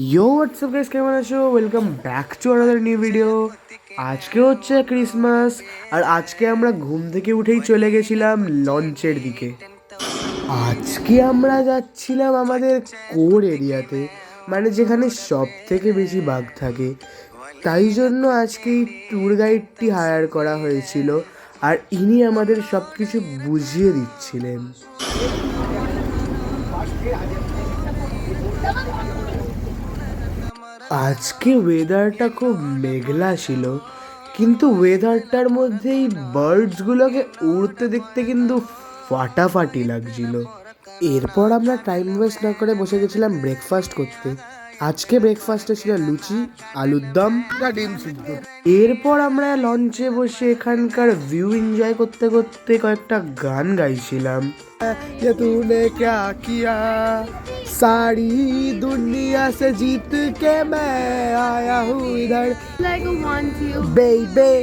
ইয়ো WhatsApp guys, কেমন আছো? Welcome back to another new video. আজকে হচ্ছে ক্রিসমাস, আর আজকে আমরা ঘুম থেকে উঠেই চলে গেছিলাম লঞ্চের দিকে। আজকে আমরা যাচ্ছিলাম আমাদের কোর এরিয়াতে, মানে যেখানে সব থেকে বেশি বাঘ থাকে। তাই জন্য আজকে এই ট্যুর গাইডটি হায়ার করা হয়েছিল, আর ইনি আমাদের সব কিছু বুঝিয়ে দিচ্ছিলেন। আজকে ওয়েদারটা খুব মেঘলা ছিল, কিন্তু ওয়েদারটার মধ্যেই বার্ডসগুলোকে উড়তে দেখতে কিন্তু ফাটাফাটি লাগছিল। এরপর আমরা টাইম ওয়েস্ট না করে বসে গেছিলাম ব্রেকফাস্ট করতে। আজকে ব্রেকফাস্টে ছিল লুচি, আলুর দম, ডিম সিদ্ধ। এরপর আমরা লঞ্চে বসে এখানকার ভিউ এনজয় করতে করতে কয়েকটা গান গাইছিলাম। ये तूने क्या किया, सारी दुनिया से जीत के मैं आया हूँ इधर, like I want you, baby,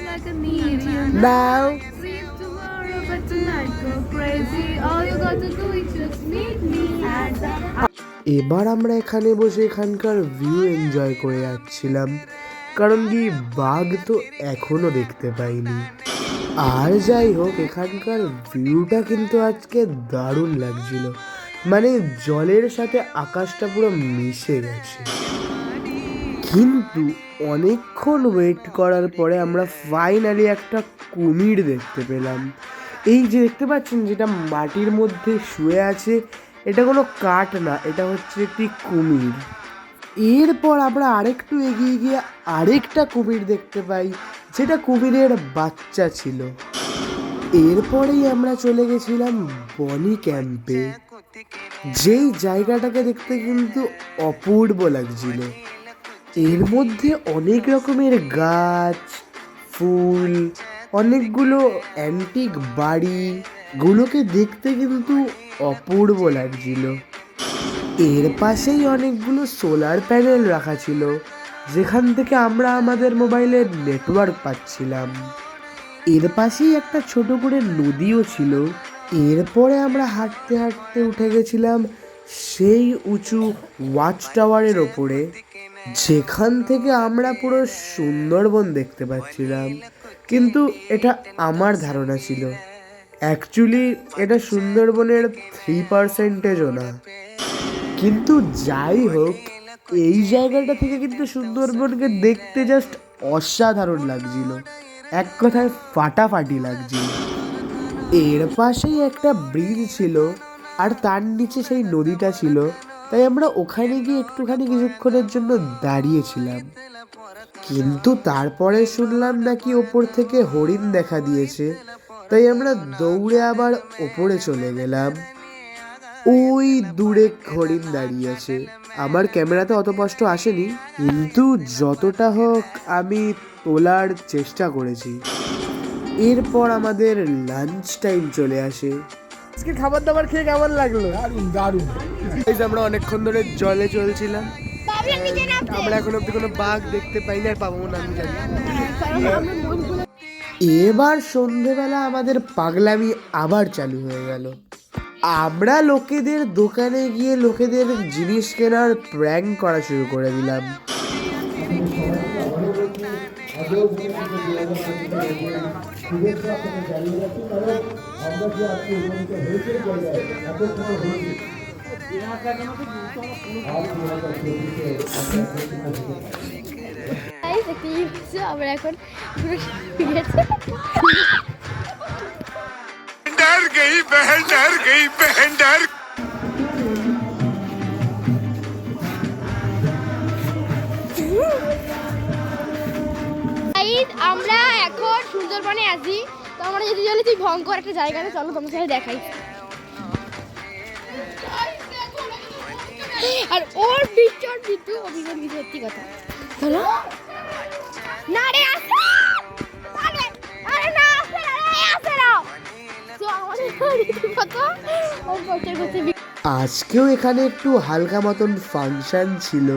like I need you now. See you tomorrow, but tonight go crazy. All you got to do is just meet me at the এবার আমরা এখানে বসে এখানকার ভিউ এনজয় করে যাচ্ছিলাম, কারণ কি বাঘ তো এখনো দেখতে পাইনি। আর যাই হোক, এখানকার ভিউটা কিন্তু আজকে দারুণ লাগছিল, মানে জলের সাথে আকাশটা পুরো মিশে গেছে। কিন্তু অনেকক্ষণ ওয়েট করার পরে আমরা ফাইনালি একটা কুমির দেখতে পেলাম। এই যে দেখতে পাচ্ছেন, যেটা মাটির মধ্যে শুয়ে আছে, এটা কোনো কাঠ না, এটা হচ্ছে একটি কুমির। এরপর আমরা আরেকটু এগিয়ে গিয়ে আরেকটা কুমির দেখতে পাই, যেটা কুমিরের বাচ্চা ছিল। এরপরেই আমরা চলে গেছিলাম বনি ক্যাম্পে, যেই জায়গাটাকে দেখতে কিন্তু অপূর্ব লাগছিল। এর মধ্যে অনেক রকমের গাছ, ফুল, অনেকগুলো অ্যান্টিক বাড়িগুলোকে দেখতে কিন্তু অপূর্ব লাগছিল। এর পাশেই অনেকগুলো সোলার প্যানেল রাখা ছিল, যেখান থেকে আমরা আমাদের মোবাইলের নেটওয়ার্ক পাচ্ছিলাম। এর পাশেই একটা ছোট করে নদীও ছিল। এরপরে আমরা হাঁটতে হাঁটতে উঠে গেছিলাম সেই উঁচু ওয়াচ টাওয়ারের ওপরে, যেখান থেকে আমরা পুরো সুন্দরবন দেখতে পাচ্ছিলাম। কিন্তু এটা আমার ধারণা ছিল, অ্যাকচুয়ালি এটা সুন্দরবনের 3%ও না। কিন্তু যাই হোক, এই জায়গাটা থেকে কিন্তু সুন্দরবনকে দেখতে জাস্ট অসাধারণ লাগছিল, এক কথায় ফাটাফাটি লাগছিল। এর পাশেই একটা ব্রিজ ছিল, আর তার নিচে সেই নদীটা ছিল, তাই আমরা ওখানে গিয়ে একটুখানি কিছুক্ষণের জন্য দাঁড়িয়েছিলাম। কিন্তু তারপরে শুনলাম নাকি ওপর থেকে হরিণ দেখা দিয়েছে, তাই আমরা দৌড়ে আবার ওপরে চলে গেলাম। ওই দূরে হরিণ দাঁড়িয়ে আছে। আমার ক্যামেরাতে অত স্পষ্ট আসেনি, কিন্তু যতটা হোক আমি তোলার চেষ্টা করেছি। এরপর আমাদের লাঞ্চ টাইম চলে আসে। আজকে খাবার দাবার খেয়ে কেমন লাগলো? দারুণ দারুণ। আমরা অনেকক্ষণ ধরে জলে চলছিলাম, আমরা এখন অব্দি কোনো বাঘ দেখতে পাইনি, আর পাবো না আমি জানি। এবার সন্ধেবেলা আমাদের পাগলামি আবার চালু হয়ে গেল। আমরা লোকেদের দোকানে গিয়ে লোকেদের জিনিস কেনার প্র্যাঙ্ক করা শুরু করে দিলাম। আমরা এখন डर गई बहन, डर गई बहन, डर। আমরা এখন সুন্দরবনে আছি, তো আমরা যদি চলেছি ভয়ঙ্কর একটা জায়গাতে, চলো তোমার সাথে দেখাই। আর ওর বিচর বিটু অভিমান কি সত্যি কথা, চলো না রে, আসো আরে আরে না, আসে না তো আমাদের কথা ওর করতে করতে। আজকেও এখানে একটু হালকা মতন ফাংশন ছিল।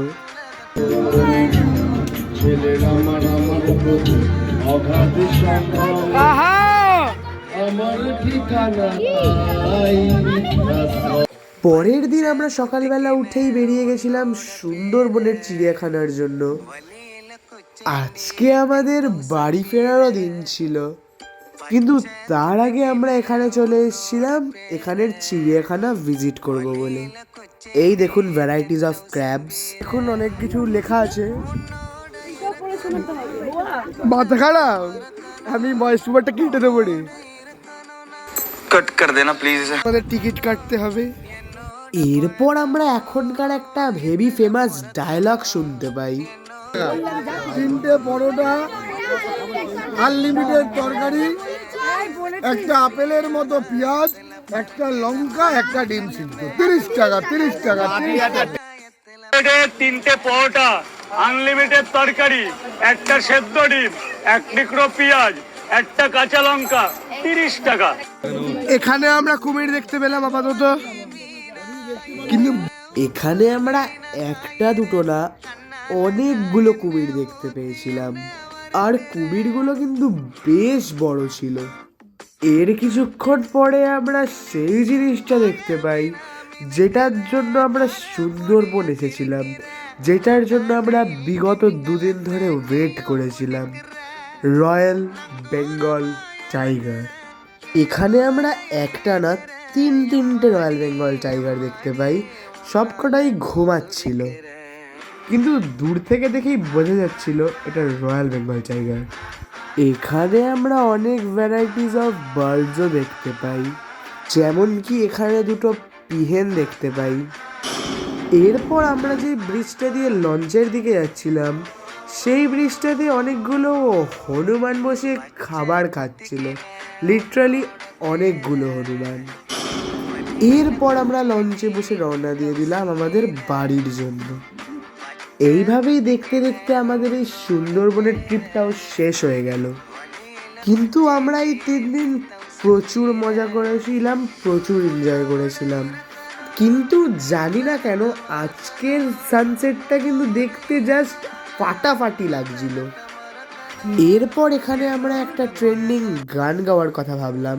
পরের দিন আমরা সকালবেলা উঠেই বেরিয়ে গেছিলাম সুন্দরবনের চিড়িয়াখানার জন্য। আজকে আমাদের বাড়ি ফেরারও দিন ছিল, কিন্তু তার আগে আমরা এখানে চলে এসেছিলাম এখানের চিড়িয়াখানা ভিজিট করব বলে। এই দেখুন ভ্যারাইটিস অফ ক্র্যাবস, এখন অনেক কিছু লেখা আছে। মাথা খারাপ, আমি ভয়েস ওভারটা কেটে দেবো রে। कट कर देना प्लीज इसे। আমাদের টিকিট কাটতে হবে। এরপর আমরা এখনকার একটা হেভি ফেমাস ডায়লগ শুনতে পাই। 3টে পরোটা, আনলিমিটেড তরকারি, একটা আপেলের মতো পেঁয়াজ, একটা লঙ্কা, একটা ডিম সিদ্ধ, 30 টাকা 30 টাকা। 3টে পরোটা, আনলিমিটেড তরকারি, একটা সেদ্ধ ডিম, এক টুকরো পেঁয়াজ, একটা কাঁচা লঙ্কা, 30 টাকা। এখানে আমরা কুমির দেখতে পেলাম আপাতত, কিন্তু এখানে আমরা একটা দুটো না অনেকগুলো কুমির দেখতে পেয়েছিলাম, আর কুমিরগুলো কিন্তু বেশ বড় ছিল। এর কিছুক্ষণ পরে আমরা সেই জিনিসটা দেখতে পাই যেটার জন্য আমরা সুন্দরবন এসেছিলাম, যেটার জন্য আমরা বিগত 2 দিন ধরে ওয়েট করেছিলাম, রয়্যাল বেঙ্গল টাইগার। এখানে আমরা একটা না 3টে রয়্যাল বেঙ্গল টাইগার দেখতে পাই, সবকটাই ঘুমাচ্ছিল, কিন্তু দূর থেকে দেখেই বোঝা যাচ্ছিল এটা রয়্যাল বেঙ্গল টাইগার। এখানে আমরা অনেক ভ্যারাইটিস অফ বার্ডসও দেখতে পাই, যেমন কি এখানে 2টো পিহেন দেখতে পাই। এরপর আমরা যে ব্রিজটা দিয়ে লঞ্চের দিকে যাচ্ছিলাম, সেই ব্রিজটা দিয়ে অনেকগুলো হনুমান বসে খাবার খাচ্ছিল, লিটারালি অনেকগুলো হনুমান। এরপর আমরা লঞ্চে বসে রওনা দিয়ে দিলাম আমাদের বাড়ির জন্য। এইভাবেই দেখতে দেখতে আমাদের এই সুন্দরবনের ট্রিপটাও শেষ হয়ে গেল, কিন্তু আমরা এই 3 দিন প্রচুর মজা করেছিলাম, প্রচুর এনজয় করেছিলাম। কিন্তু জানি না কেন আজকের সানসেটটা কিন্তু দেখতে জাস্ট ফাটাফাটি লাগছিল। এরপর এখানে আমরা একটা ট্রেন্ডিং গান গাওয়ার কথা ভাবলাম।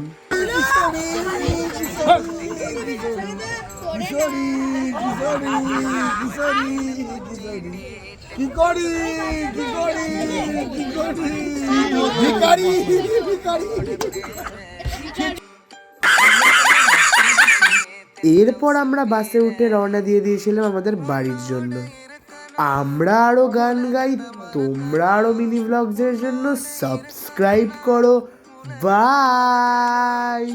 এরপর আমরা বাসে উঠে রওনা দিয়ে দিয়েছিলাম আমাদের বাড়ির জন্য। আমরা আরো গান গাই, তোমরা আরো মিনি ব্লগসের জন্য সাবস্ক্রাইব করো। বাই।